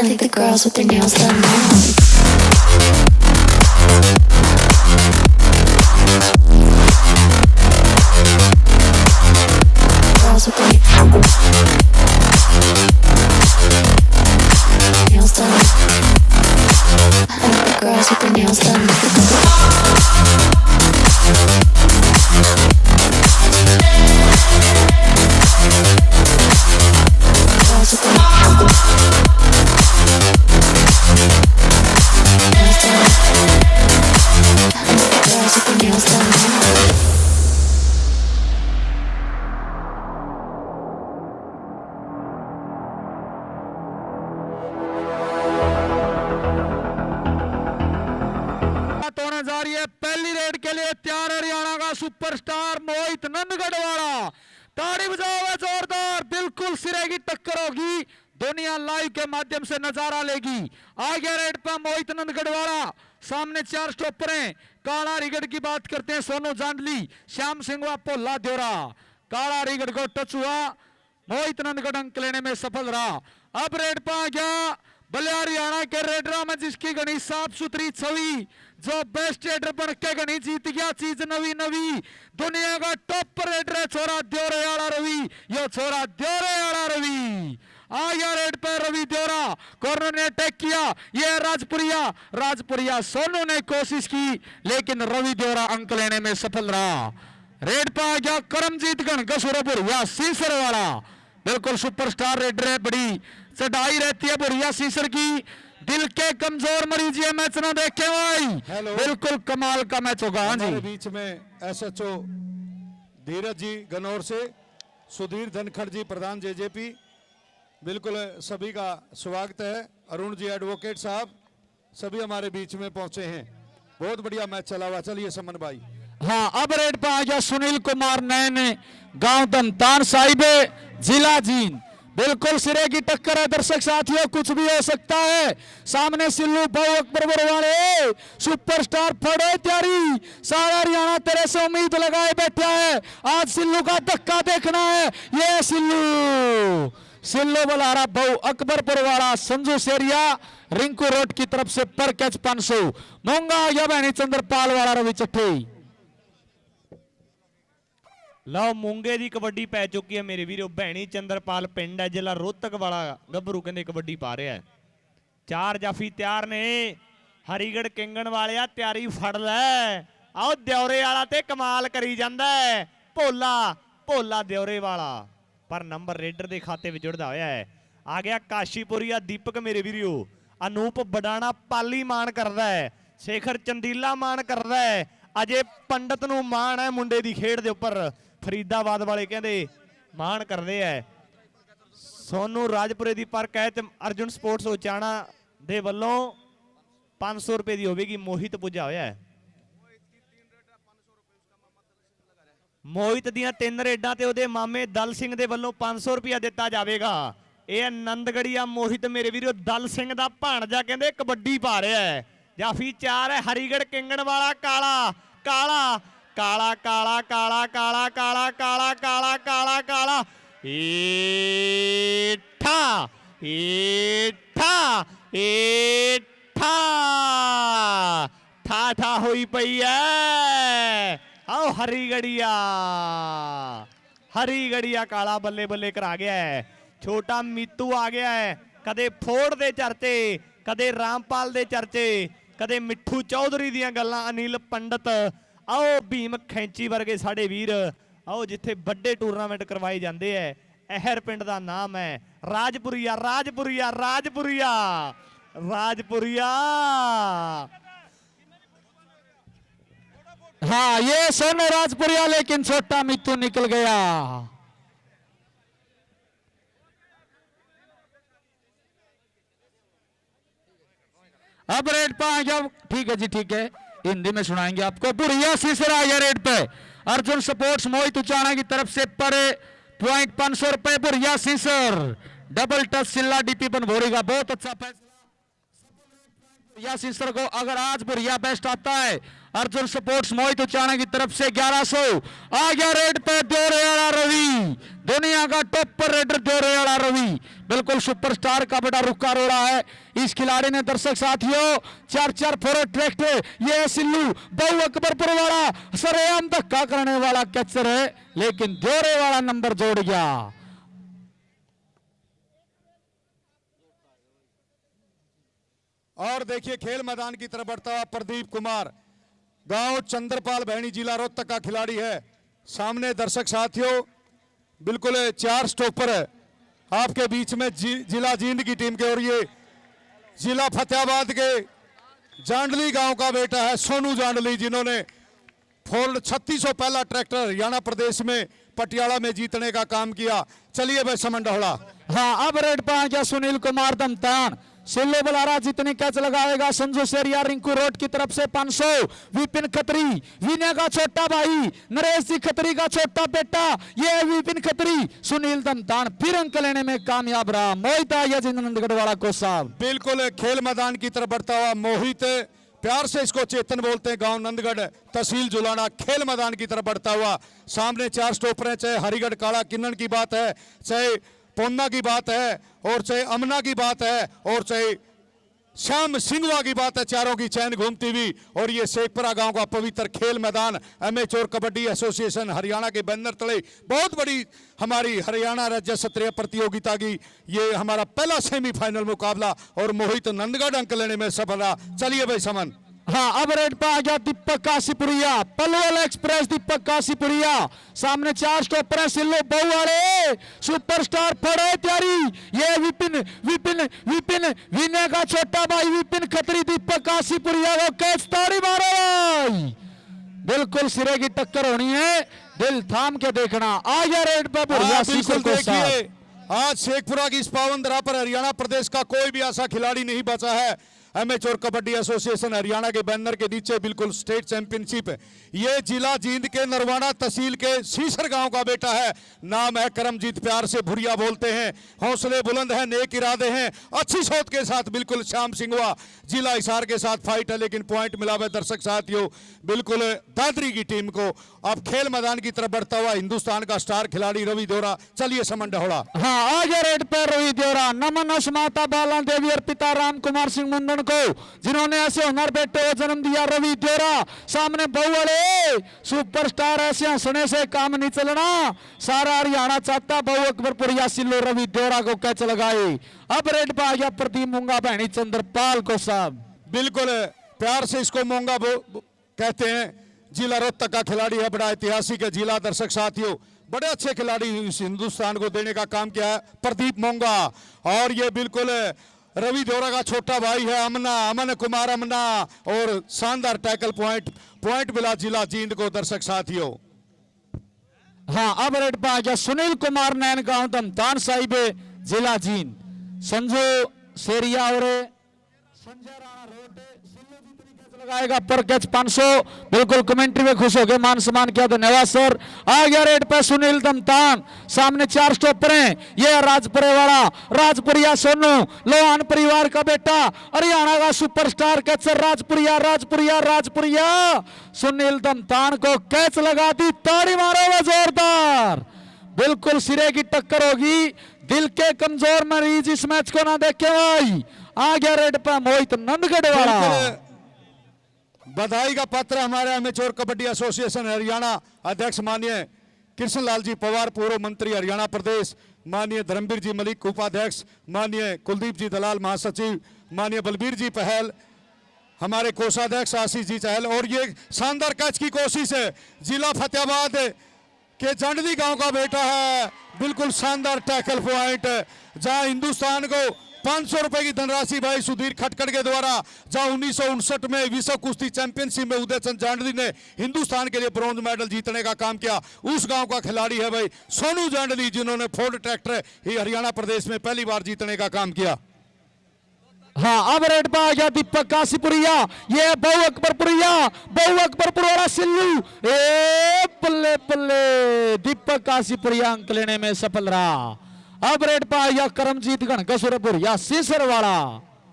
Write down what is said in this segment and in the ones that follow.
I think the girls with their nails done now. Girls with their nails done. I think the girls with their nails done. Girls with their nails done now. होने जा रही है पहली red के लिए तैयार हरियाणा का superstar मोहित नंदगढ़वाला। ताड़ी बजाओ जोरदार, बिल्कुल सिरे की टक्कर होगी, दुनिया लाइव के माध्यम से नजारा लेगी। आगे रेड पर मोहित नंदगढ़वाला, सामने 4 स्टॉपर हैं। काला रिगड़ की बात करते हैं, सोनू जांडली, श्याम सिंह व पोला द्योरा। काला रिगड़ को टच हुआ, मोहित नंदगढ़ अंक लेने में सफल रहा। अब रेड पर आ गया भले हरियाणा के रेडरा में जिसकी घनी साफ सुथरी छवि, जो बेस्ट रेडर बन के घनी जीत गया चीज नवी नवी। दुनिया का टॉप रेडर है छोरा द्योरे आला रवि, यो छोरा द्योरे आला रवि। आ गया रेड पे रवि द्योरा, कॉर्नर ने अटैक किया, ये राजपुरिया सोनू ने कोशिश की लेकिन रवि द्योरा अंक लेने में सफल रहा। रेड पे आ गया करमजीत गण गसुरपुर या सीसर वाला, बिल्कुल सुपरस्टार रेडर है, बड़ी चढ़ाई रहती है बुढ़िया सीसर की। दिल के कमजोर मरीज ये मैच ना देखे भाई, बिल्कुल कमाल का मैच होगा। हाँ जी, बीच में एसएचओ धीरज जी गनौर से, सुधीर धनखड़ जी प्रधान जेजेपी, बिल्कुल सभी का स्वागत है। अरुण जी एडवोकेट साहब सभी हमारे बीच में पहुंचे हैं। बहुत बढ़िया मैच चला हुआ। चलिए समन भाई। हाँ, अब रेड पर आ गया सुनील कुमार नैन, गांव दमतान साहिबे, जिला जींद। बिल्कुल सिरे की टक्कर है दर्शक साथियों, कुछ भी हो सकता है। सामने सिल्लू भाऊ अकबर वाले सुपरस्टार फड़े तैयारी, सारा हरियाणा तेरे से उम्मीद लगाए बैठा है। आज सिल्लू का धक्का देखना है। ये सिल्लू बलारा भाऊ अकबरपुर वाला संजू सेरिया रिंकू रोड की तरफ से पर कैच 500 मोंगा या बहनी चंद्रपाल वाला रवि चट्टे। लो मूंगे की कबड्डी पै चुकी है मेरे वीरो। भैनी चंद्रपाल पिंड है जिला रोहतक वाला गभरू कहते कबड्डी पा रहा है। 4 जाफी तैयार ने, हरिगढ़ किंगण वाले तैयारी फड़ लै। आओ द्योरे वाला ते कमाल करी जांदा है, भोला द्योरे वाला, पर नंबर रेडर के खाते में जुड़दा होया है। आ गया काशीपुरिया दीपक मेरे वीरो, अनूप बडाना पाली मान करदा है, शेखर चंदीला मान करदा है, अजय पंडित नूं मान है मुंडे दी खेड दे उपर। फरीदाबाद वाले कहते मान करते हैं। सोनू राजपुरे की पर कैच अर्जुन स्पोर्ट्स उचाणा दे वल्लों 500 रुपए की होगी। मोहित पुजा होया है, मोहित दियां 3 रेडां ते उहदे मामे दल सिंह दे वल्लों 500 रुपया दिता जाएगा। यह नंदगढ़िया मोहित मेरे वीरो दल सिंह दा भाणजा कहते कबड्डी पा रहा है। जाफी 4 है हरिगढ़ किंगण वाला, काला काला काला काला काला काला काला काला काला काला काला एठा एठा एठा ठा ठा हुई पई है। आओ हरिगढ़िया काला बल्ले बल्ले करा गया है। छोटा मीतू आ गया है, कदे फोड़ दे चर्चे, कदे रामपाल दे चर्चे, कदे मिठू चौधरी दियां गल्लां, अनिल पंडित। आओ भीम खैंची वर्गे साढ़े वीर, आओ जिथे बड़े टूरनामेंट करवाए जाते हैं। अहर पिंड का नाम है राजपुरिया राजपुरिया राजपुरिया राजपुरिया। हाँ, ये सोनू राजपुरिया, लेकिन छोटा मित्तू निकल गया। अब रेड पे आ गया, ठीक है जी ठीक है, हिंदी में सुनाएंगे आपको। बुढ़िया सीसरा आ गया रेड पे, अर्जुन सपोर्ट्स मोहित उचाना की तरफ से पर पॉइंट 500 रुपए। बुढ़िया सीसर डबल टच सिल्ला डीपी बनभोरी का बहुत अच्छा फैसला। या सिस्टर को अगर आज बुरिया बेस्ट आता है अर्जुन स्पोर्ट्स मोहित उचाना की तरफ से 1100 आ गया रेड पे दौरे वाला रवि, दुनिया का टॉप पर रेडर दौरे वाला रवि, बिल्कुल सुपरस्टार का बड़ा रुका रोड़ा है इस खिलाड़ी ने। दर्शक साथियों 4-4 फोर ट्रैक्टर, ये सिल्लू बहु अकबरपुर वाला सरेआम धक्का करने वाला कैचर है, लेकिन दौरे वाला नंबर जोड़ गया। और देखिए खेल मैदान की तरफ बढ़ता हुआ प्रदीप कुमार, गांव चंद्रपाल बहनी, जिला रोहतक का खिलाड़ी है। सामने दर्शक साथियों बिल्कुल 4 स्टॉपर है आपके बीच में जिला जींद की टीम के, और ये जिला फतेहाबाद के जांडली गांव का बेटा है सोनू जांडली, जिन्होंने फोर्ड 3600 पहला ट्रैक्टर हरियाणा प्रदेश में पटियाला में जीतने का काम किया। चलिए भाई समन डोहड़ा। हाँ, अब रेड पे आ गया सुनील कुमार दमतान, सिल्लो बलारा जितनी कैच लगाएगा संजू सेरिया रिंकू रोड की तरफ से 500, विपिन खत्री विनय का छोटा भाई, नरेश जी खत्री का छोटा बेटा, ये विपिन खत्री सुनील दमतान फिर अंक लेने में कामयाब रहा। मोहित आया नंदगढ़वाला को साहब, बिल्कुल खेल मैदान की तरफ बढ़ता हुआ मोहित, प्यार से इसको चेतन बोलते हैं, गांव नंदगढ़ तहसील जुलाना, खेल मैदान की तरफ बढ़ता हुआ। सामने 4 स्टॉपर हैं, चाहे हरिगढ़ काला किन्नन की बात है, चाहे पोन्ना की बात है, और चाहे अमना की बात है, और चाहे श्याम सिंगवा की बात है, चारों की चैन घूमती हुई। और ये शेखपुरा गांव का पवित्र खेल मैदान, एमेचोर कबड्डी एसोसिएशन हरियाणा के बैनर तले बहुत बड़ी हमारी हरियाणा राज्य स्तरीय प्रतियोगिता की ये हमारा पहला सेमीफाइनल मुकाबला, और मोहित नंदगढ़ अंक लेने में सफल रहा। चलिए भाई समन। हाँ, अब रेड पे आ गया दीपक काशीपुरिया, पलवल एक्सप्रेस दीपक काशीपुरिया, सामने 4 स्टॉपर है सिल्लो बहु वाले, सुपरस्टार फड़े तैयारी, ये विपिन विपिन विपिन विनय का छोटा भाई विपिन खत्री, दीपक काशीपुरिया वो कैच ताड़ी मारो भाई, बिल्कुल सिरे की टक्कर होनी है, दिल थाम के देखना। आ गया रेड पे बुढ़िया बिल्कुल देखिए आज शेखपुरा की इस पावन धरा पर हरियाणा प्रदेश का कोई भी ऐसा खिलाड़ी नहीं बचा है। एमेचोर कबड्डी एसोसिएशन हरियाणा के बैनर के नीचे बिल्कुल स्टेट चैंपियनशिप, ये जिला जींद के नरवाना तहसील के सीसर गांव का बेटा है, नाम है करमजीत, प्यार से भुरिया बोलते हैं, हौसले बुलंद हैं, नेक इरादे हैं, अच्छी सोच के साथ बिल्कुल श्याम सिंगवा जिला हिसार के साथ फाइट है, लेकिन पॉइंट मिला हुआ दर्शक साथियों बिल्कुल दादरी की टीम को। अब खेल मैदान की तरफ बढ़ता हुआ हिंदुस्तान का स्टार खिलाड़ी रवि देवरा, चलिए समन डहोड़ा। हाँ, आगे रेड पे रवि देवरा, नमन माता बाला देवी और पिता राम कुमार सिंह मुंडन को, जिन्होंने ऐसे हुनर बेटे को जन्म दिया। रवि देवरा सामने बहु वाले सुपरस्टार, ऐसे हंसने से काम नहीं चलना, सारा हरियाणा चाहता बहु अकबरपुरिया सिल्लो रवि देवरा को कैच लगाए। अब रेड पे आ गया प्रदीप मूंगा बहनी चंद्रपाल को साहब, बिल्कुल प्यार से इसको मोंगा कहते हैं, जिला रोहतक का खिलाड़ी है, बड़ा ऐतिहासिक है जिला। दर्शक साथियों बड़े अच्छे खिलाड़ी इस हिंदुस्तान को देने का काम किया है प्रदीप मोंगा, और ये बिल्कुल रवि देवरा का छोटा भाई है अमन कुमार अमना, और शानदार टैकल पॉइंट मिला जिला जींद को। दर्शक साथियों हाँ, अब रेड पे आ गया सुनील कुमार नैन गांव दमतान साहिब जिला जींद, संजू सेरिया और संजय राणा रोड लगाएगा पर कैच 500, बिल्कुल कमेंट्री में खुश हो गए, मान सम्मान किया, धन्यवाद सर। आ गया रेड पे सुनील दमतान, सामने 4 स्टॉपर हैं, ये राजपुरे वाला राजपुरिया सोनू लोहान परिवार का बेटा, हरियाणा का सुपरस्टार कैचर राजपुरिया राजपुरिया राजपुरिया, सुनील दमतान को कैच लगा दी, ताड़ी मारो वो जोरदार, बिल्कुल सिरे की टक्कर होगी, दिल के कमजोर मरीज इस मैच को ना देखे भाई। आ गया रेड पे मोहित नंदगढ़ वाला, बधाई का पत्र हमारे एमेचोर कबड्डी एसोसिएशन हरियाणा अध्यक्ष माननीय कृष्णलाल जी पवार, पूर्व मंत्री हरियाणा प्रदेश, माननीय धर्मवीर जी मलिक उपाध्यक्ष, माननीय कुलदीप जी दलाल महासचिव, माननीय बलबीर जी पहल, हमारे कोषाध्यक्ष आशीष जी चहल, और ये शानदार कैच की कोशिश है, जिला फतेहाबाद के जांडली गांव का बेटा है, बिल्कुल शानदार टैकल पॉइंट, जहां हिंदुस्तान को 500 रुपए की धनराशि भाई सुधीर खटकड़ के द्वारा, जहां 1959 में विश्व कुश्ती चैंपियनशिप में उदय चंद जांडली ने हिंदुस्तान के लिए ब्रॉन्ज मेडल जीतने का काम किया, उस गांव का खिलाड़ी है भाई सोनू जांडली, जिन्होंने फोर्ड ट्रैक्टर ही हरियाणा प्रदेश में पहली बार जीतने का काम किया। हाँ, अब रेड पे आ गया दीपक काशीपुरिया, ये बहु अकबरपुर वाला सिल्लू, ए पल्ले पल्ले, दीपक काशीपुरिया अंक लेने में सफल रहा। अब रेड पे आ गया करमजीत गणकसुरपुरिया सीसर वाला,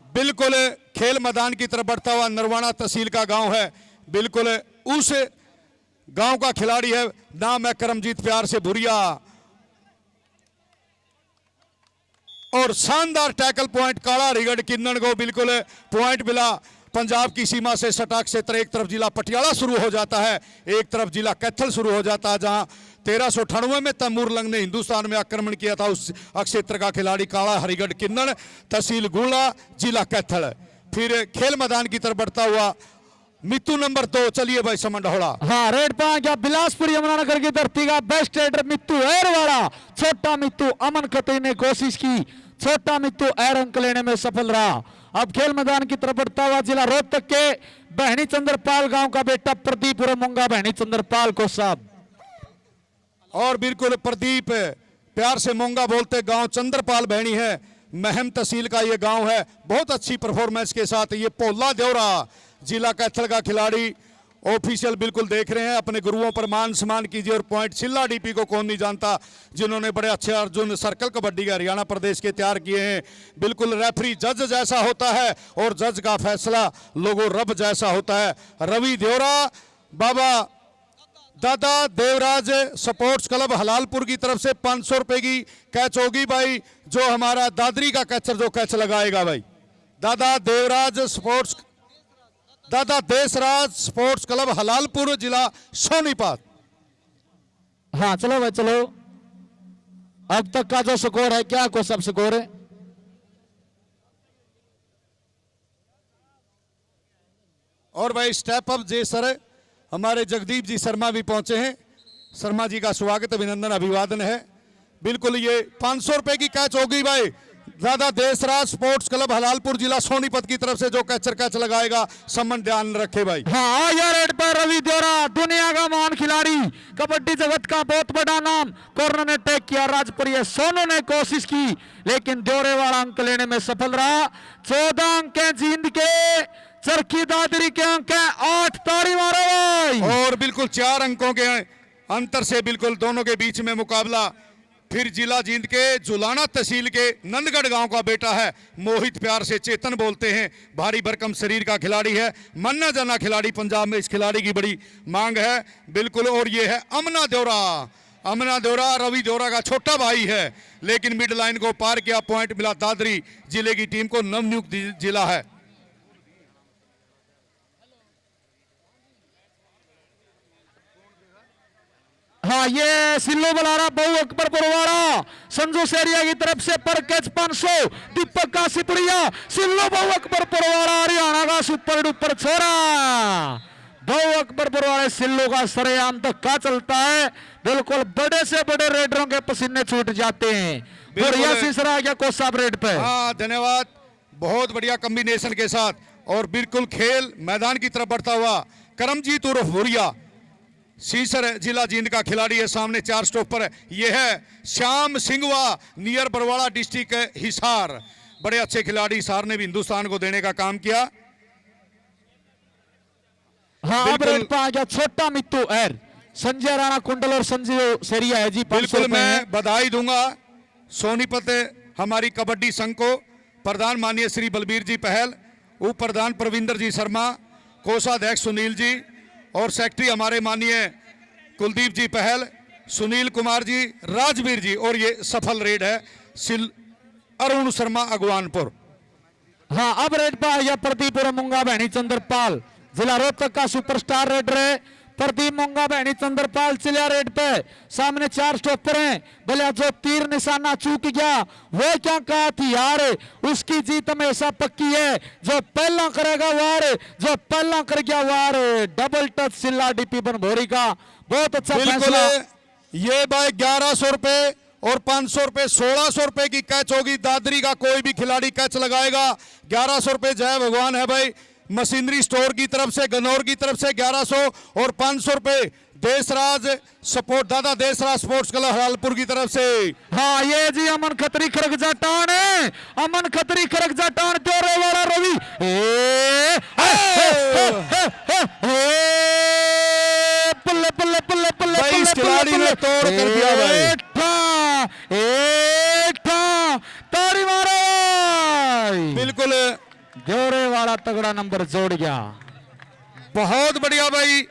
बिल्कुल खेल मैदान की तरफ बढ़ता हुआ नरवाना तहसील का गांव है, बिल्कुल उस गांव का खिलाड़ी है, नाम है करमजीत प्यार से भुरिया। और शानदार टैकल पॉइंट काला हरिगढ़ किन्नन को बिल्कुल पॉइंट मिला। पंजाब की सीमा से सटा क्षेत्र, एक तरफ जिला पटियाला शुरू हो जाता है, एक तरफ जिला कैथल शुरू हो जाता है, जहां 1398 में तैमूर लंग ने हिंदुस्तान में आक्रमण किया था। उस क्षेत्र का खिलाड़ी काला हरिगढ़ किन्नन, तहसील गुला, जिला कैथल। फिर खेल मैदान की तरफ बढ़ता हुआ मित्तू नंबर 2। चलिए भाई समंडहोड़ा। हाँ, रेड पा गया बिलासपुर यमुनानगर की धरती का बेस्ट रेडर मित्तू एरवाड़ा। छोटा मित्तू अमन खत्री ने कोशिश की, छोटा मित्तू एर अंक लेने में सफल रहा। अब खेल मैदान की तरफ बढ़ता हुआ जिला रोहतक के बहनी चंद्रपाल गांव का बेटा प्रदीप मुंगा बहनी चंद्रपाल को साहब। और बिल्कुल प्रदीप प्यार से मोंगा बोलते गांव चंद्रपाल बहनी है, महम तहसील का ये गांव है। बहुत अच्छी परफॉर्मेंस के साथ ये पोला देवरा जिला कैथल का खिलाड़ी ऑफिशियल बिल्कुल देख रहे हैं। अपने गुरुओं पर मान सम्मान कीजिए। और पॉइंट सिल्ला डीपी को कौन नहीं जानता, जिन्होंने बड़े अच्छे अर्जुन सर्कल कबड्डी के हरियाणा प्रदेश के तैयार किए हैं। बिल्कुल रेफरी जज जैसा होता है और जज का फैसला लोगों रब जैसा होता है। रवि देवरा बाबा दादा देवराज स्पोर्ट्स क्लब हलालपुर की तरफ से 500 रुपए की कैच होगी भाई, जो हमारा दादरी का कैचर जो कैच लगाएगा भाई। दादा देसराज स्पोर्ट्स क्लब हलालपुर, जिला सोनीपत। हाँ चलो भाई चलो, अब तक का जो स्कोर है क्या को सब स्कोर है? और भाई स्टेप अप जे सर हमारे जगदीप जी शर्मा भी पहुंचे हैं। शर्मा जी का स्वागत अभिनंदन अभिवादन है। बिल्कुल ये 500 रुपए की कैच होगी भाई। दादा देसराज स्पोर्ट्स क्लब हलालपुर, जिला सोनीपत की तरफ से जो कैचर कैच लगाएगा सम्मान ध्यान रखे भाई। हाँ यार, रेड पर रवि देवरा दुनिया का महान खिलाड़ी, कबड्डी जगत का बहुत बड़ा नाम। कॉर्नर ने टैग किया, राजपुरी सोनू ने कोशिश की लेकिन दौरे वाला अंक लेने में सफल रहा। 14 अंक जीत के चरखी दादरी के अंक 8। ताड़ी मारो भाई। और बिल्कुल 4 अंकों के अंतर से बिल्कुल दोनों के बीच में मुकाबला। फिर जिला जींद के जुलाना तहसील के नंदगढ़ गांव का बेटा है, मोहित प्यार से चेतन बोलते हैं, भारी भरकम शरीर का खिलाड़ी है, माना जाना खिलाड़ी। पंजाब में इस खिलाड़ी की बड़ी मांग है बिल्कुल। और ये है अमना देवरा। अमना देवरा रवि देवरा का छोटा भाई है, लेकिन मिड लाइन को पार किया, पॉइंट मिला दादरी जिले की टीम को। नवनियुक्त जिला है। हाँ, ये सिल्लो बलारा बहु अकबर परवाड़ा संजू सेरिया की तरफ से पर कैच 500। दीपक का सिपड़िया सिल्लो बहु अकबर परवाड़ा हरियाणा का सुपर डुपर छोरा। बहु अकबर परवाड़ा सिल्लो का सरेआम तक का चलता है। बिल्कुल बड़े से बड़े रेडरों के पसीने छूट जाते हैं। बढ़िया सिसरा गया कोसाब रेड पे। हाँ धन्यवाद, बहुत बढ़िया कॉम्बिनेशन के साथ। और बिल्कुल खेल मैदान की तरफ बढ़ता हुआ करमजीत उर्फ भुरिया सीसर जिला जींद का खिलाड़ी है। सामने 4 स्टॉप पर यह है श्याम सिंघवा नियर बरवाड़ा डिस्ट्रिक्ट हिसार। बड़े अच्छे खिलाड़ी, हिसार ने भी हिंदुस्तान को देने का काम किया। हाँ, अब रेड पा गया छोटा मित्तू एर, संजय राणा कुंडल और संजय सेरिया है जी। बिल्कुल मैं बधाई दूंगा सोनीपत हमारी कबड्डी संघ को, प्रधान माननीय श्री बलबीर जी पहल, उप प्रधान प्रविंदर जी शर्मा, कोषाध्यक्ष सुनील जी और सेक्रेटरी हमारे माननीय कुलदीप जी पहल, सुनील कुमार जी, राजवीर जी। और ये सफल रेड है अरुण शर्मा अगवानपुर। हाँ, अब रेड पा गया प्रदीप मुंगा बहनी चंद्रपाल, जिला रोहतक का सुपरस्टार रेडर है प्रदीप मुंगा बहनी चंद्रपाल। चिलिया रेड पे सामने 4 स्टॉपर हैं। भले जो तीर निशाना चूक गया वो क्या कहा थी यार, उसकी जीत हमेशा पक्की है। जो पहला करेगा वार, जो पहला कर गया वार। डबल टच सिल्ला डीपी बनभोरी का बहुत अच्छा फैसला। ये भाई 1100 रुपए और 500 रुपए 1600 रुपए की कैच होगी। दादरी का कोई भी खिलाड़ी कैच लगाएगा 1100 रुपए जय भगवान है भाई। मशीनरी स्टोर की तरफ से, गनौर की तरफ से 1100 और 500 रुपए देसराज सपोर्ट, दादा देसराज स्पोर्ट्स क्लब हलालपुर की तरफ से। हाँ, ये जी अमन खत्री खरग जाटान है, अमन खत्री खरग जाटान दौरे वाला रवि। पल्ले पल्ले पल्ले पल्ले इस खिलाड़ी ने तोड़ कर दिया भाई। ताड़ी मारो। बिल्कुल देवरे वाला तगड़ा नंबर जोड़ गया। बहुत बढ़िया भाई,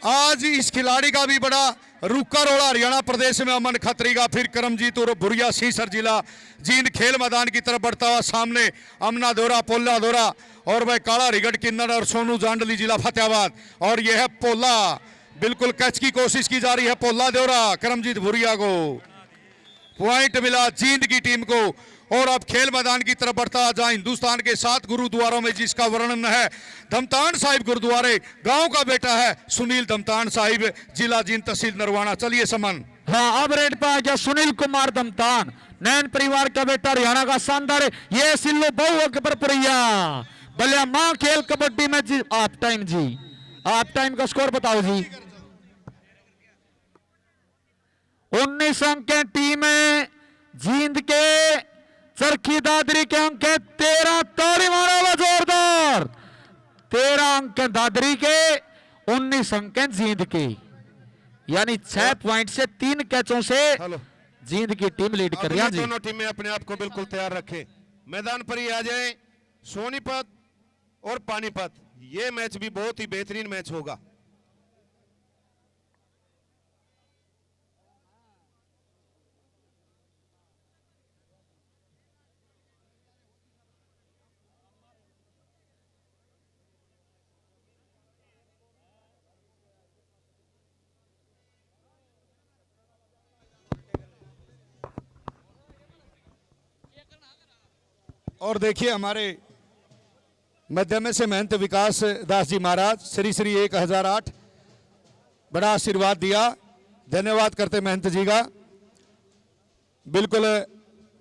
आज इस खिलाड़ी का भी बड़ा रुका रोड़ा हरियाणा प्रदेश में अमन खत्री का, फिर करमजीत और भुरिया सीसर जिला जींद खेल मैदान की तरफ बढ़ता हुआ, सामने अमना दौरा, पोला दौरा और भाई काला रिगड़ किन्नर और सोनू जांडली जिला फतेहाबाद। और यह है पोला, बिल्कुल कैच की कोशिश की जा रही है, पोला दौरा करमजीत भुरिया को पॉइंट मिला जींद की टीम को। और अब खेल मैदान की तरफ बढ़ता है, जहां हिंदुस्तान के 7 गुरुद्वारों में जिसका वर्णन है, धमतान साहिब गुरुद्वारे, गांव का बेटा है सुनील धमतान साहिब, जिला जींद तहसील नरवाना। चलिए समन। हाँ, अब रेड पे आ गया सुनील कुमार धमतान, नैन परिवार का बेटा, हरियाणा का शानदार। ये सिल्लू बहु अकबरपुरिया बलिया मां खेल कबड्डी में जी। आप टाइम जी, आप टाइम का स्कोर बताओ जी। 19 अंक है टीम है जींद के, चरखी दादरी के अंक है 13। ताली मारो वाला जोरदार। 13 अंक है दादरी के, 19 अंक है जींद के, यानी 6 पॉइंट से 3 कैचों से जींद की टीम लीड कर रही है। दोनों टीमें अपने आप को बिल्कुल तैयार रखें, मैदान पर ही आ जाएं। सोनीपत और पानीपत, ये मैच भी बहुत ही बेहतरीन मैच होगा। और देखिए हमारे मध्यम से महंत विकास दास जी महाराज, श्री श्री 1008, बड़ा आशीर्वाद दिया, धन्यवाद करते महंत जी का। बिल्कुल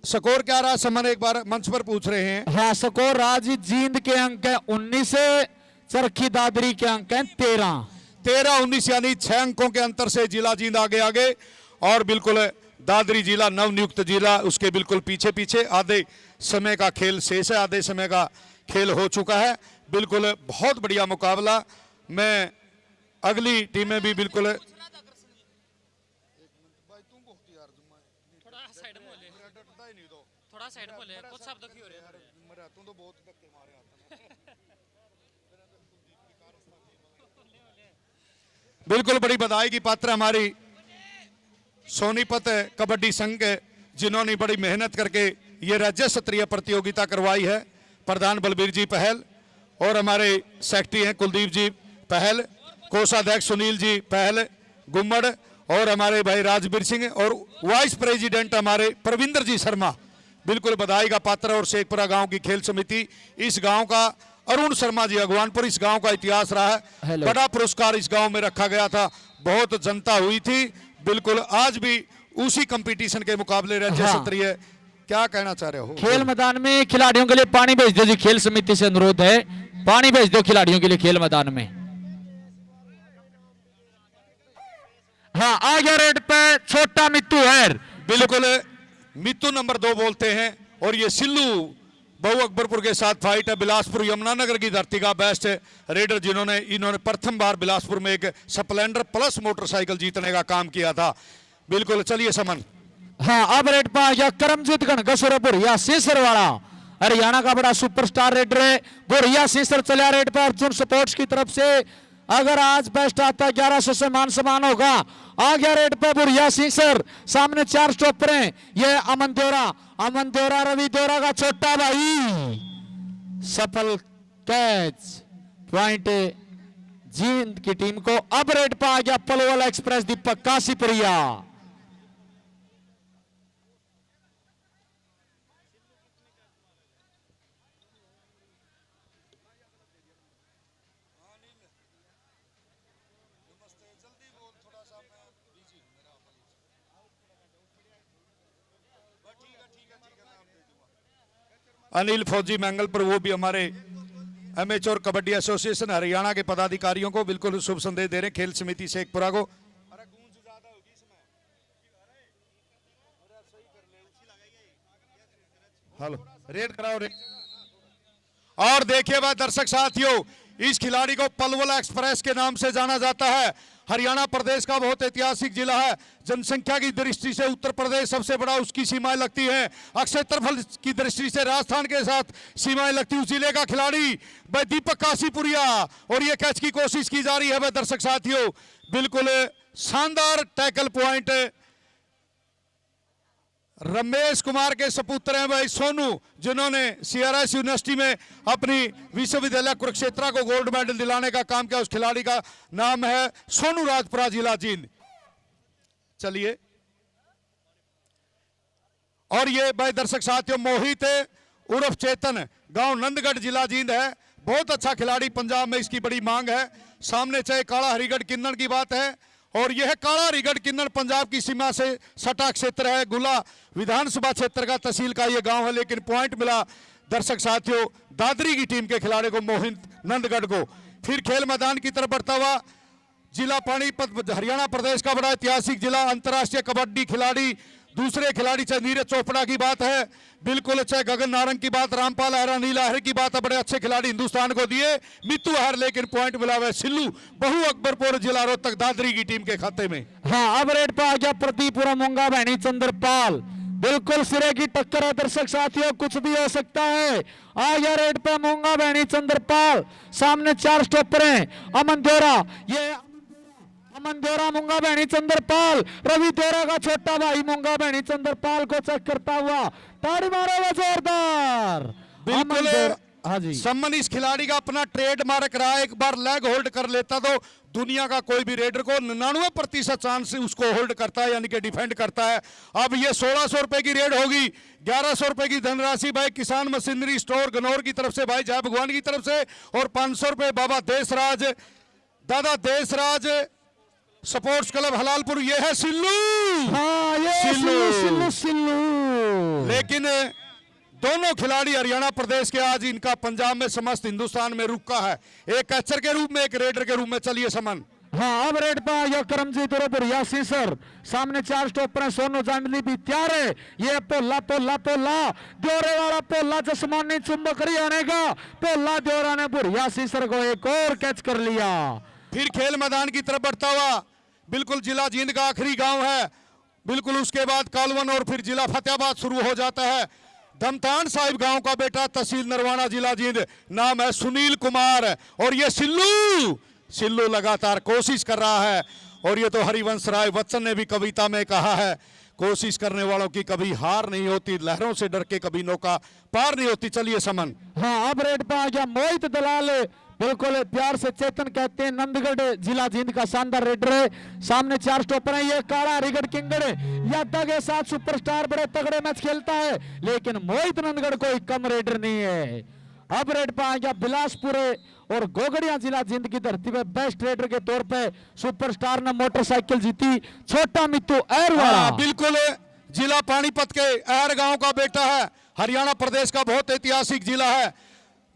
स्कोर क्या रहा समन, एक बार मंच पर पूछ रहे हैं। हाँ, स्कोर राजी जींद के अंक है 19, चरखी दादरी के अंक है 13-19, यानी 6 अंकों के अंतर से जिला जींद आगे। और बिल्कुल दादरी जिला नवनियुक्त जिला उसके बिल्कुल पीछे पीछे। आधे समय का खेल शेष है, आधे समय का खेल हो चुका है। बिल्कुल बहुत बढ़िया मुकाबला। मैं अगली टीमें भी बिल्कुल थोड़ा साइड बोले, कुछ शब्द क्यों हो रहे हैं? बिल्कुल बड़ी बधाई की पात्र हमारी सोनीपत कबड्डी संघ, जिन्होंने बड़ी मेहनत करके ये राज्य स्तरीय प्रतियोगिता करवाई है। प्रधान बलबीर जी पहल और हमारे सेक्रेटरी हैं कुलदीप जी पहल, कोषाध्यक्ष सुनील जी पहल गुम्मड़ और हमारे भाई राजबीर सिंह और वाइस प्रेसिडेंट हमारे प्रविंदर जी शर्मा, बिल्कुल बधाई का पात्र। और शेखपुरा गांव की खेल समिति, इस गांव का अरुण शर्मा जी अगवानपुर, इस गांव का इतिहास रहा है, बड़ा पुरस्कार इस गांव में रखा गया था, बहुत जनता हुई थी। बिल्कुल आज भी उसी कंपटीशन के मुकाबले राज्य स्तरीय। क्या कहना चाह रहे हो? खेल मैदान में खिलाड़ियों के लिए पानी भेज दो जी, खेल समिति से अनुरोध है, पानी भेज दो खिलाड़ियों के लिए खेल मैदान में। हाँ, आ गया रेड पे छोटा मित्तू है, बिल्कुल मित्तू नंबर 2 बोलते हैं। और ये सिल्लू बहु अकबरपुर के साथ फाइट है, बिलासपुर यमुनानगर की धरती का बेस्ट रेडर, इन्होंने प्रथम बार बिलासपुर में एक स्प्लेंडर प्लस मोटरसाइकिल जीतने का काम किया था। बिल्कुल चलिए समन। हाँ, अब रेड पे आ गया करमजीत गणगसुरपुर या सीसर वाला, हरियाणा का बड़ा सुपरस्टार रेडर है, गोरिया सीसर चला रेड पे अर्जुन स्पोर्ट्स की तरफ से। अगर आज बेस्ट आता 1100 से मान सम्मान होगा। आ गया रेड पे बुरिया सीसर, सामने 4 स्टॉपर हैं, ये अमन देवरा रवि देवरा का छोटा भाई, सफल कैच, पॉइंट जींद की टीम को। अब रेड पे आ गया पलवल एक्सप्रेस दीपक काशीपुरिया। अनिल फौजी मैंगल पर, वो भी हमारे एमेच्योर कबड्डी एसोसिएशन हरियाणा के पदाधिकारियों को बिल्कुल शुभ संदेश दे रहे हैं, खेल समिति शेखपुरा को। हेलो, रेड कराओ रेड। और देखिए वह दर्शक साथियों, इस खिलाड़ी को पलवल एक्सप्रेस के नाम से जाना जाता है। हरियाणा प्रदेश का बहुत ऐतिहासिक जिला है। जनसंख्या की दृष्टि से उत्तर प्रदेश सबसे बड़ा उसकी सीमाएं लगती हैं। क्षेत्रफल की दृष्टि से राजस्थान के साथ सीमाएं लगती उस जिले का खिलाड़ी भाई दीपक काशीपुरिया, और ये कैच की कोशिश की जा रही है भाई दर्शक साथियों। बिल्कुल शानदार टैकल पॉइंट रमेश कुमार के सपुत्र हैं भाई सोनू, जिन्होंने CRS यूनिवर्सिटी में अपनी विश्वविद्यालय कुरुक्षेत्र को गोल्ड मेडल दिलाने का काम किया। उस खिलाड़ी का नाम है सोनू राजपुरा, जिला जींद। चलिए, और ये भाई दर्शक साथियों मोहित उर्फ चेतन, गांव नंदगढ़, जिला जींद है। बहुत अच्छा खिलाड़ी, पंजाब में इसकी बड़ी मांग है। सामने चाहे काला हरिगढ़ किन्नर की बात है, और यह काला हरिगढ़ किन्नर पंजाब की सीमा से सटा क्षेत्र है। गुला विधानसभा क्षेत्र का तहसील का यह गांव है, लेकिन पॉइंट मिला दर्शक साथियों दादरी की टीम के खिलाड़ी को, मोहित नंदगढ़ को। फिर खेल मैदान की तरफ बढ़ता हुआ जिला पानीपत, हरियाणा प्रदेश का बड़ा ऐतिहासिक जिला, अंतर्राष्ट्रीय कबड्डी खिलाड़ी। दूसरे खिलाड़ी चाहे नीरज चोपड़ा की बात है, बिल्कुल चाहे गगन नारंग की बात, रामपाल अहरा, नीला अहर की बात है, बड़े अच्छे खिलाड़ी हिंदुस्तान को दिए। मित्तू अहर, लेकिन पॉइंट मिला हुआ सिल्लू बहु अकबरपुर, जिला रोहतक, दादरी की टीम के खाते में। हाँ, अब रेड पे आ गया प्रतिपुरा मूंगा बहनी चंद्रपाल। बिल्कुल सिरे की टक्कर है दर्शक साथियों, कुछ भी हो सकता है। आ गया रेड पे मूंगा बहनी चंद्रपाल, सामने 4 स्टॉपर हैं। अमन देवरा, ये अमन देवरा मूंगा बहनी चंद्रपाल, रवि देवरा का छोटा भाई मूंगा बहनी चंद्रपाल को चेक करता हुआ, ताड़ी मारा हुआ जोरदार। बिल्कुल हाँ जी, सम्मन इस खिलाड़ी का अपना ट्रेडमार्क रहा है। एक बार लेग होल्ड कर लेता तो दुनिया का कोई भी रेडर को 99% चांस से उसको होल्ड करता है, यानी कि डिफेंड करता है। अब ये 1600 रुपए की रेड होगी, 1100 रुपए की धनराशि भाई किसान मशीनरी स्टोर गनौर की तरफ से, भाई जय भगवान की तरफ से, और 500 रुपए बाबा देशराज, दादा देशराज स्पोर्ट्स क्लब हलालपुर। ये है सिल्लू, हाँ ये सिल्लू। सिल्लू सिल्लू। लेकिन दोनों खिलाड़ी हरियाणा प्रदेश के, आज इनका पंजाब में समस्त हिंदुस्तान में रुका है, एक कैचर के रूप में, एक रेडर के रूप में। चलिए समन। हाँ, अब रेड पर या करमजीत और यासी सर, सामने 4 स्टॉपर हैं। सोनू जांडली भी तैयार है। ये पोला पोला पोला द्योरे वाला पोला, जसमानी चुंबक हरियाणा का पोला, द्योरा ने यासी सर को एक और कैच कर लिया। फिर खेल मैदान की तरफ बढ़ता हुआ, बिल्कुल जिला जींद का आखिरी गांव है, बिल्कुल उसके बाद कालवन और फिर जिला फतेहाबाद शुरू हो जाता है। दमतान साहिब गांव का बेटा, तहसील नरवाना, जिला जींद, नाम है सुनील कुमार। और ये सिल्लू लगातार कोशिश कर रहा है, और ये तो हरिवंश राय बच्चन ने भी कविता में कहा है, कोशिश करने वालों की कभी हार नहीं होती, लहरों से डर के कभी नौका पार नहीं होती। चलिए समन। हाँ, अब रेड पर आ गया मोहित दलाल, बिल्कुल प्यार से चेतन कहते हैं, नंदगढ़ जिला जींद का शानदार रेडर है। सामने 4 स्टॉपर हैं। ये काला हरिगढ़ किंगड़ यादव के साथ सुपरस्टार बड़े तगड़े मैच खेलता है, लेकिन मोहित नंदगढ़ कोई कम रेडर नहीं है। अब रेड पर आ गया बिलासपुर और गोगड़िया, जिला जींद की धरती पे बेस्ट रेडर के तौर पे सुपरस्टार ने मोटरसाइकिल जीती, छोटा मित्तू अहरवाला। बिल्कुल जिला पानीपत के अहर गांव का बेटा है, हरियाणा प्रदेश का बहुत ऐतिहासिक जिला है।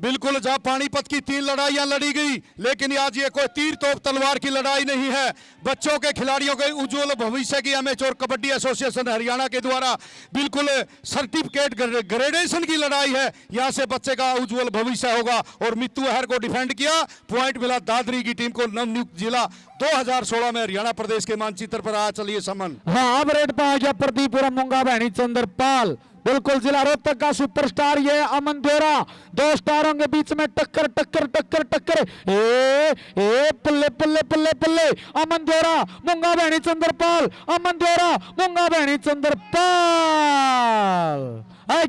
बिल्कुल जहां पानीपत की 3 लड़ाइयां लड़ी गई, लेकिन आज ये कोई तीर तोप तलवार की लड़ाई नहीं है। बच्चों के खिलाड़ियों के उज्जवल भविष्य की अमेचोर कबड्डी एसोसिएशन हरियाणा के द्वारा बिल्कुल सर्टिफिकेट ग्रेडेशन की लड़ाई है। यहां से बच्चे का उज्जवल भविष्य होगा। और मित्तू अहर को डिफेंड किया, पॉइंट मिला दादरी की टीम को। नवनियुक्त जिला 2016 में हरियाणा प्रदेश के मानचित्र पर आया। चलिए समन। हाँ, अब रेड पर आ गया प्रतिपुरा मूंगा बहनी चंद्रपाल, बिल्कुल जिला रोहतक का सुपरस्टार ये अमन देवरा। 2 स्टारों के बीच में टक्कर टक्कर टक्कर टक्कर, ए पल्ले पल्ले पल्ले पल्ले, अमन देवरा मूंगा बहनी चंद्रपाल, अमन देवरा मूंगा बहनी चंद्रपाल।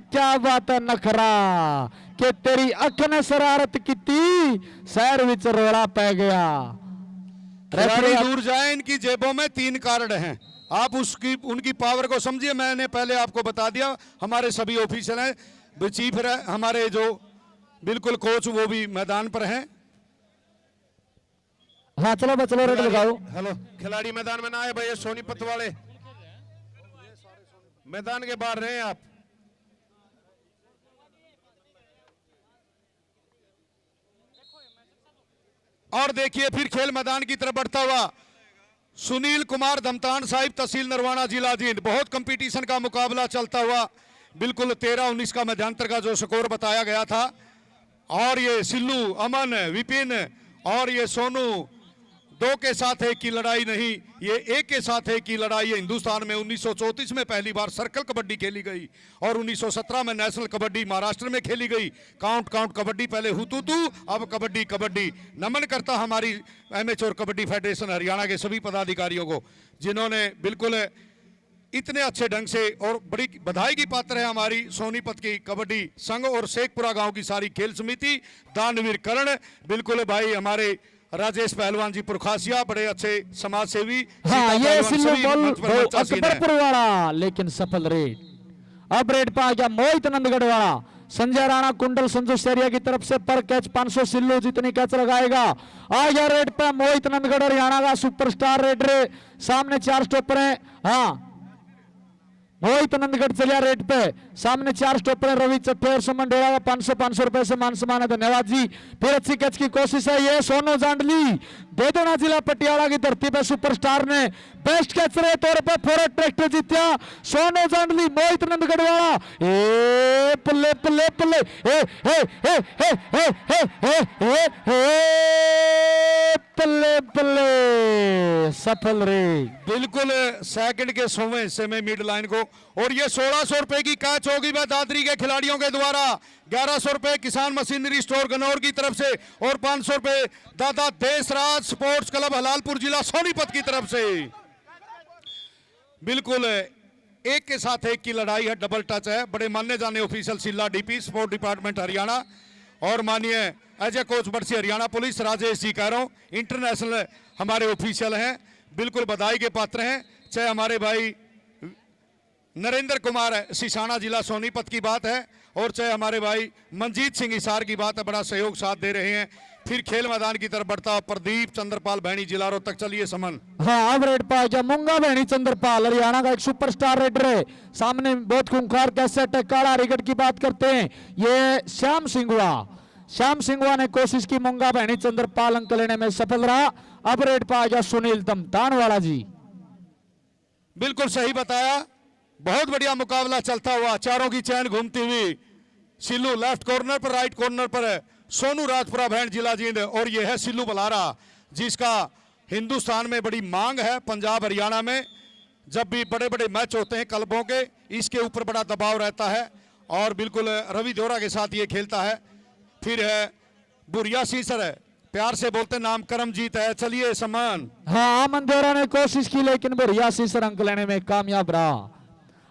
क्या बात है नखरा कि तेरी अख ने शरारत की, शहर विच रोड़ा पै गया। खिलाड़ी दूर जाए, इनकी जेबों में 3 कार्ड हैं, आप उनकी पावर को समझिए। मैंने पहले आपको बता दिया, हमारे सभी ऑफिसर हैं, चीफ है, हमारे जो बिल्कुल कोच वो भी मैदान पर हैं। हाँ चलो चलो रेड लगाओ। हेलो, खिलाड़ी मैदान में ना आए भैया, सोनीपत वाले मैदान के बाहर रहे आप। और देखिए फिर खेल मैदान की तरफ बढ़ता हुआ सुनील कुमार, दमतान साहिब, तहसील नरवाना, जिला जींद। बहुत कंपटीशन का मुकाबला चलता हुआ, बिल्कुल 13-19 का मध्यांतर का जो स्कोर बताया गया था। और ये सिल्लू, अमन, विपिन और ये सोनू दो के साथ एक की लड़ाई नहीं, ये एक के साथ एक की लड़ाई है। हिंदुस्तान में 1934 में पहली बार सर्कल कबड्डी खेली गई और 1917 में नेशनल कबड्डी महाराष्ट्र में खेली गई। काउंट काउंट कबड्डी, पहले हुतुतु, अब कबड्डी कबड्डी। नमन करता हमारी एमेच्योर कबड्डी फेडरेशन हरियाणा के सभी पदाधिकारियों को, जिन्होंने बिल्कुल इतने अच्छे ढंग से, और बड़ी बधाई की पात्र है हमारी सोनीपत की कबड्डी संघ और शेखपुरा गांव की सारी खेल समिति, दानवीर करण, बिल्कुल भाई हमारे राजेश पहलवान जी पुरखासिया, बड़े अच्छे समाज सेवी। हाँ, ये सिल्लो बॉल अकबरपुर अकबरपुर वाला, लेकिन सफल रेड। अब रेड पा गया मोहित नंदगढ़ वाला। संजय राणा कुंडल संजू सेरिया की तरफ से पर कैच 500 सिल्लू जितनी कैच लगाएगा। आ गया रेड पे मोहित नंदगढ़ हरियाणा का सुपरस्टार रेडर, सामने 4 स्टॉपर है। हाँ, मोहित नंदगढ़ चलिया रेड पे, सामने 4 स्टॉपर है। रवि चट्टे और सुमन डोरा का 500 रुपए से मान सम्मान है। धन्यवाद जी। फिर अच्छी कैच की कोशिश है, ये सोनू जांडली, देदोना जिला पटियाला की धरती पे सुपरस्टार ने बेस्ट कैचर के तौर पर फॉरवर्ड ट्रैक्टर जीत्या। सोनू जांडली, मोहित नंदगढ़ वाला, ए पल्ले पल्ले पल्ले, ए हे हे हे हे हे हे हे पल्ले पल्ले, सफल रे। बिल्कुल सेकंड के 100वें हिस्से में मिड लाइन को, और ये 1600 रुपए की कैच होगी वह दादरी के खिलाड़ियों के द्वारा। 1100 रुपए किसान मशीनरी स्टोर गनौर की तरफ से और 500 रुपए दादा देशराज स्पोर्ट्स क्लब हलालपुर जिला सोनीपत की तरफ से। बिल्कुल एक के साथ एक की लड़ाई है, डबल टच है। बड़े मान्य जाने ऑफिशियल सिल्ला डीपी स्पोर्ट डिपार्टमेंट हरियाणा और माननीय एज कोच बरसी हरियाणा पुलिस राजेश जी कह रहा हूं, इंटरनेशनल हमारे ऑफिशियल हैं, बिल्कुल बधाई के पात्र हैं। चाहे हमारे भाई नरेंद्र कुमार सिसाना जिला सोनीपत की बात है और चाहे हमारे भाई मंजीत सिंह हिसार की बात है, बड़ा सहयोग साथ दे रहे हैं। फिर खेल मैदान की तरफ बढ़ता प्रदीप चंद्रपाल भैणी जिला रोहतक। चलिए समन। हाँ, अब रेड पा गया मूंगा भैणी चंद्रपाल, हरियाणा का एक सुपरस्टार रेडर है। सामने बहुत खूंखार कैसेट है, काला रिगड़ की बात करते हैं, ये श्याम सिंघवा। श्याम सिंघवा ने कोशिश की, मूंगा भैणी चंद्रपाल अंक लेने में सफल रहा। अब रेड पा गया सुनील तमतान वाला जी। बिल्कुल सही बताया, बहुत बढ़िया मुकाबला चलता हुआ, चारों की चैन घूमती हुई। सिल्लू लेफ्ट कॉर्नर पर, राइट कॉर्नर पर सोनू राजपुरा भैंड जिला जींद, और यह है सिल्लू बलारा, जिसका हिंदुस्तान में बड़ी मांग है। पंजाब हरियाणा में जब भी बड़े बड़े मैच होते हैं क्लबों के, इसके ऊपर बड़ा दबाव रहता है और बिल्कुल रवि दोहरा के साथ ये खेलता है। फिर है बुरिया सीसर, प्यार से बोलते नाम करमजीत है। चलिए सम्मान। हाँ, अमन दोहरा ने कोशिश की लेकिन बुरिया सीसर अंक लेने में कामयाब रहा।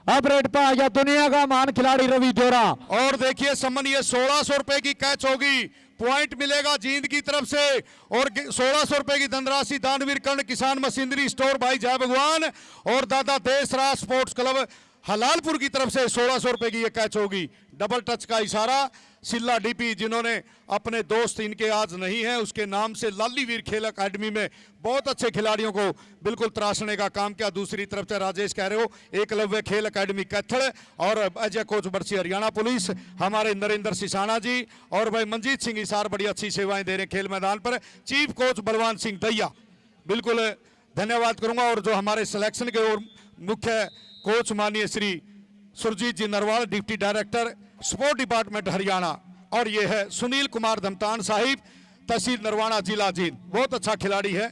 अब रेड पे आ गया दुनिया का महान खिलाड़ी रवि दोहरा। और देखिए सम्मान, ये 1600 रुपए की कैच होगी, पॉइंट मिलेगा जींद की तरफ से, और 1600 रुपए की धनराशि दानवीर कर्ण किसान मशीनरी स्टोर भाई जय भगवान और दादा देशराज स्पोर्ट्स क्लब हलालपुर की तरफ से 1600 रुपए की ये कैच होगी। डबल टच का इशारा सिल्ला डीपी, जिन्होंने अपने दोस्त इनके आज नहीं है उसके नाम से लाली वीर खेल अकादमी में बहुत अच्छे खिलाड़ियों को बिल्कुल तराशने का काम किया। दूसरी तरफ से राजेश कह रहे हो एकलव्य खेल अकादमी कैथल और अजय कोच बरसी हरियाणा पुलिस, हमारे नरेंद्र सिसाना जी और भाई मंजीत सिंह हिसार बड़ी अच्छी सेवाएं दे रहे हैं खेल मैदान पर। चीफ कोच बलवान सिंह दैया, बिल्कुल धन्यवाद करूंगा। और जो हमारे सिलेक्शन के और मुख्य कोच माननीय Shri Surjeet ji Narwal, deputy director sport department Haryana, और ये है सुनील कुमार धमतान साहिब, तहसील नरवाना जिला जींद। बहुत अच्छा खिलाड़ी है,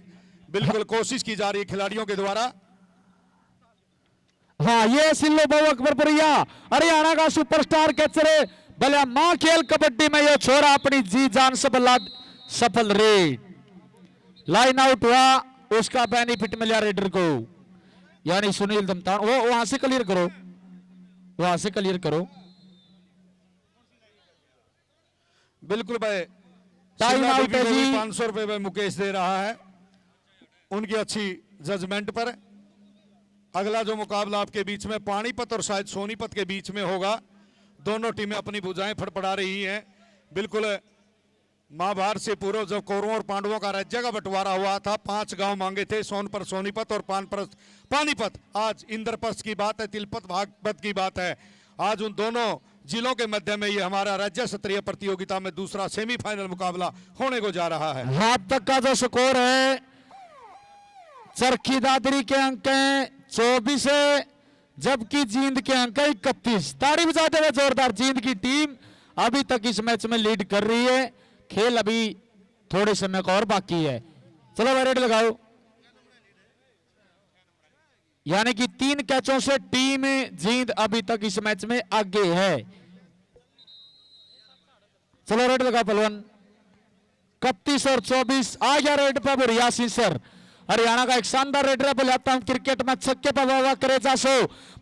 बिल्कुल कोशिश की जा रही है खिलाड़ियों के द्वारा। हाँ, ये सिल्लो बहु अकबरपुरिया हरियाणा का सुपरस्टार कैचर है। भले मां खेल कबड्डी में ये छोरा अपनी जी जान से सफल रे। लाइन आउट हुआ, उसका बेनिफिट मिला रेडर को, यानी सुनील धमतान। वो वहां से क्लियर करो, वहां से क्लियर करो। बिल्कुल भाई, टाइम आउट है जी। 500 रुपए में मुकेश दे रहा है उनकी अच्छी जजमेंट पर। अगला जो मुकाबला आपके बीच में पानीपत और शायद सोनीपत के बीच में होगा, दोनों टीमें अपनी भुजाएं फड़फड़ा रही हैं। बिल्कुल महाभारत से पूर्व जब कौरवों और पांडवों का राज्य का बंटवारा हुआ था, 5 गांव मांगे थे, सोनपुर सोनीपत और पानीपत। आज इंद्रप्रस्थ की बात है, तिलपत भागवत की बात है। आज उन दोनों जिलों के मध्य में ये हमारा राज्य स्तरीय प्रतियोगिता में दूसरा सेमीफाइनल मुकाबला होने को जा रहा है। हाथ तक का जो स्कोर है, चरखी दादरी के अंक हैं 24 है, जबकि जींद के अंक 31। ताड़ी बजाते हुए जोरदार, जींद की टीम अभी तक इस मैच में लीड कर रही है। खेल अभी थोड़े समय का और बाकी है। चलो भाई रेड लगाओ। यानी कि 3 कैचों से टीम जींद अभी तक इस मैच में आगे है। चलो रेड लगा पहलवान। 31 और 24 आ गया रेड पर यासीन सर। हरियाणा का एक शानदार रेड है। बुलाता हूं क्रिकेट में छक्के पर वाह करे जासो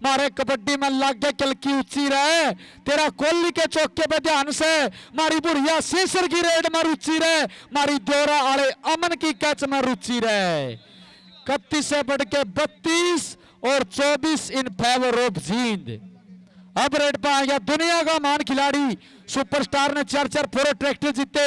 मारे कबड्डी में लाग गया कल की ऊंची रहे तेरा कोहली के चौके पे ध्यान से मारी बुढ़िया सीसर की रेड में रुचि रहे मारी द्योरा आले अमन की कैच में रुचि रहे। 31 से बढ़ के 32 और 24 इन फेवर ऑफ जींद। अब रेड पर आ गया दुनिया का महान खिलाड़ी सुपरस्टार ने 4 फोरो ट्रैक्टर जीते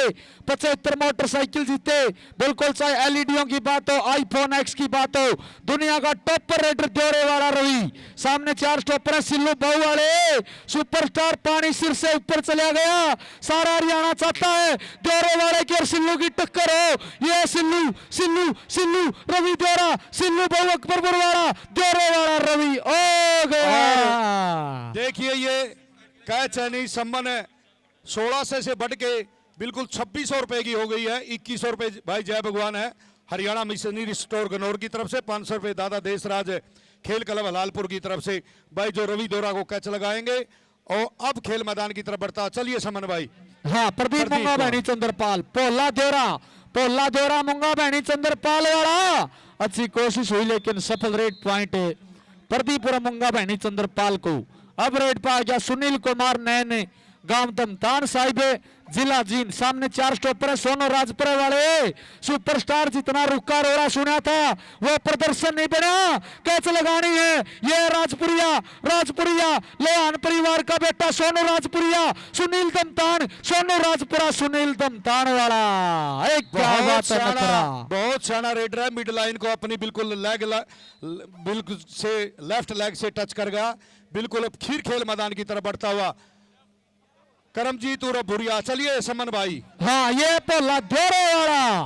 75 मोटरसाइकिल जीते। बिल्कुल चाहे एलईडीओ की बात हो आईफोन एक्स की बात हो दुनिया का टॉपर रेडर द्योरे वाला रवि सामने 4 स्टॉपर है सिल्लू बहु वाले सुपरस्टार पानी सिर से ऊपर चला गया। सारा हरियाणा चाहता है द्योरे वाले की और सिल्लू की टक्कर हो। ये सिल्लू सिल्लू सिल्लू रवि द्योरा सिल्लू बहु अकबरपुर वाला द्योरे वाला रवि ओ गया। देखिए ये कैच है नहीं सम्मान है 1600 से बढ़ के बिल्कुल 2600 रुपए की हो गई है। 2100 रुपए भाई जय भगवान है हरियाणा मिशनरी स्टोर गनौर की तरफ से। 500 रुपए दादा देशराज खेल क्लब हलालपुर की तरफ से भाई जो रवि दोरा को कैच लगाएंगे। और अब खेल मैदान की तरफ बढ़ता चलिए समन भाई। हाँ प्रदीप मुंगा बहनी चंद्रपाल पोला द्योरा मुंगा बहनी चंद्रपाल वाला अच्छी कोशिश हुई लेकिन सफल रेड पॉइंट प्रदीप और मुंगा बहनी चंद्रपाल को। अब रेड पर आ गया सुनील कुमार नैन गांव दमतान साहिब जिला जींद सामने 4 स्टॉपर है सोनो राजपुरे वाले सुपरस्टार जितना रुका रोड़ा सुना था वो प्रदर्शन नहीं बना। कैच लगानी है ये राजपुरिया लोहान परिवार का बेटा सोनू राजपुरिया सुनील दमतान सोनू राजपुरा सुनील दमतान वाला एक क्या बात है नखरा। बहुत शाना रेडर है मिड लाइन को अपनी बिल्कुल बिल्कुल से लेफ्ट लेग से टच कर गया। बिल्कुल अब खीर खेल मैदान की तरफ बढ़ता हुआ करमजीत और भुरिया। चलिए समन भाई। हाँ ये पोला द्योरे वाला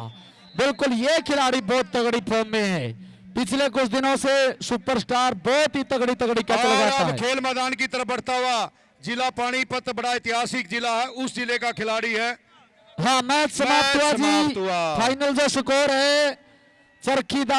बिल्कुल ये खिलाड़ी बहुत तगड़ी फॉर्म में है। पिछले कुछ दिनों से सुपरस्टार बहुत ही तगड़ी कैच लगाता है। खेल मैदान की तरफ बढ़ता हुआ जिला पानीपत बड़ा ऐतिहासिक जिला है उस जिले का खिलाड़ी है। हाँ मैच समाप्त हुआ जी। फाइनल जो स्कोर है चरखी दादा